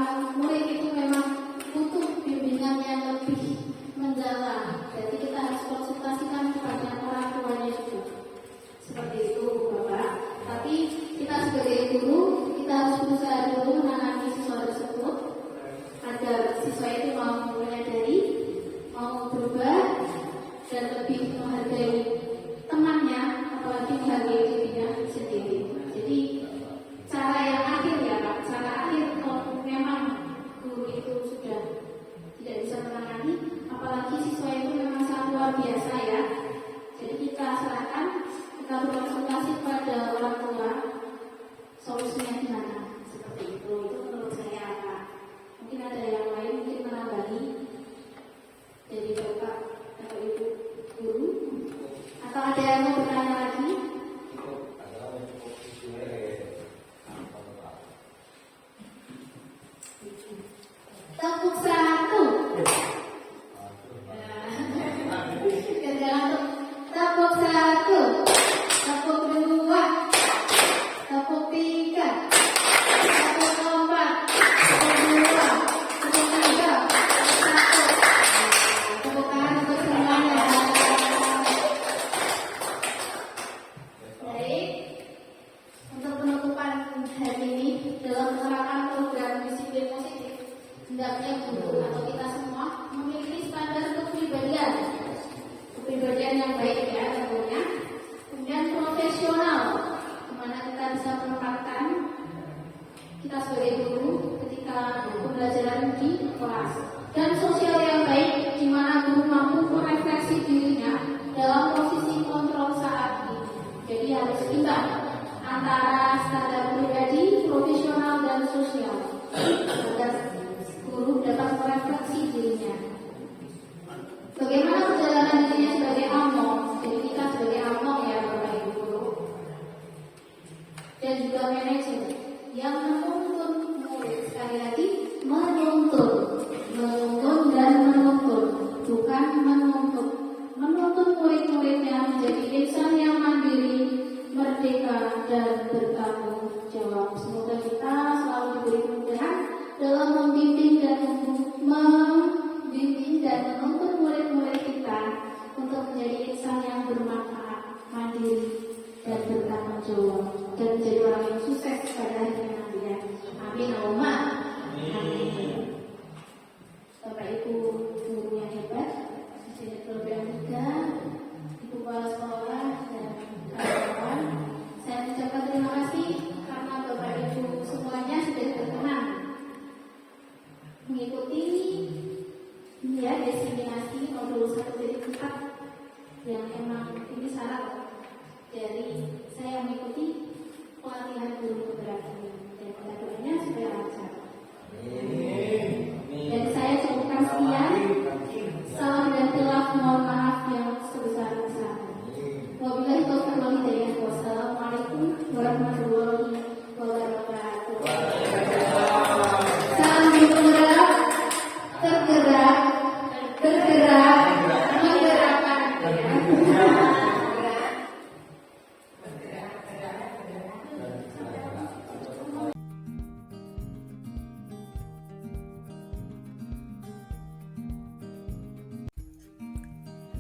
hendaknya guru atau kita semua memiliki standar kepribadian yang baik ya tentunya. Kemudian profesional, di mana kita bisa menempatkan kita sebagai guru ketika pembelajaran di kelas. Dan sosial yang baik, di mana guru mampu merefleksi dirinya dalam posisi kontrol saat ini. Jadi harus imbang antara standar pribadi, profesional, dan sosial agar guru dapat merefleksi dirinya. Bagaimana perjalanan dirinya sebagai among? Jadi kita sebagai among ya Bapak Ibu guru. Dan juga manajer yang menuntun murid, sekali lagi menuntun dan menuntun, bukan menuntun murid-muridnya menjadi insan yang mandiri, merdeka, dan bertanggung jawab. Semoga kita selalu diberi kemudahan dalam membimbing dan menuntun murid-murid kita untuk menjadi insan yang bermanfaat, mandiri, dan bertanggung jawab, dan menjadi orang yang sukses pada akhirnya nanti ya. Amin, Allahumma amin. Bapak Ibu guru yang hebat, Presiden Program 3, Ibu Kepala Sekolah, dan kawan-kawan, saya mengucapkan terima kasih karena Bapak Ibu semuanya sudah berkenan mengikuti ya destinasi modul 1 dari 4 yang emang ini syarat dari saya mengikuti pelatihan guru bergerak ini, dan doanya supaya lancar. Dan saya cukupkan sekian. Salam dan khilaf, mohon maaf yang sebesar-besarnya. Wabillahi taufiq wal hidayah. Wassalamualaikum warahmatullahi wabarakatuh. Salam bergerak, tergerak, bergerak, menggerakkan.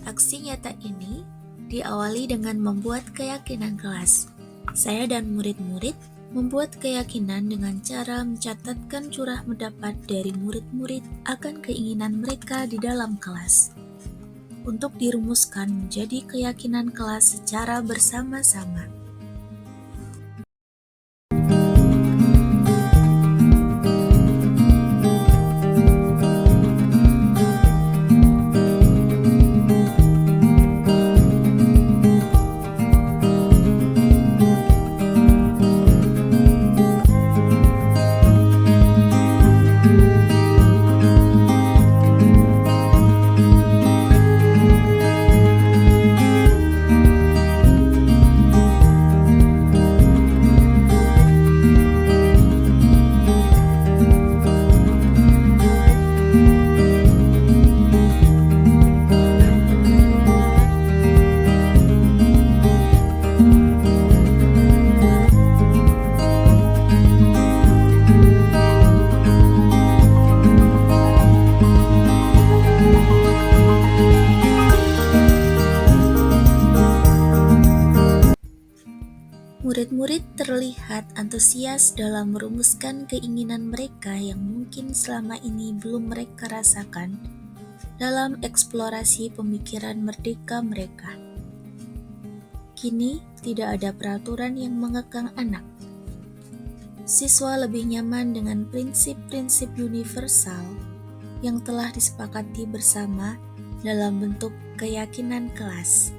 Aksi nyata ini diawali dengan membuat keyakinan kelas. Saya dan murid-murid membuat keyakinan dengan cara mencatatkan curah mendapat dari murid-murid akan keinginan mereka di dalam kelas, untuk dirumuskan menjadi keyakinan kelas secara bersama-sama. Murid-murid terlihat antusias dalam merumuskan keinginan mereka yang mungkin selama ini belum mereka rasakan dalam eksplorasi pemikiran merdeka mereka. Kini tidak ada peraturan yang mengekang anak. Siswa lebih nyaman dengan prinsip-prinsip universal yang telah disepakati bersama dalam bentuk keyakinan kelas.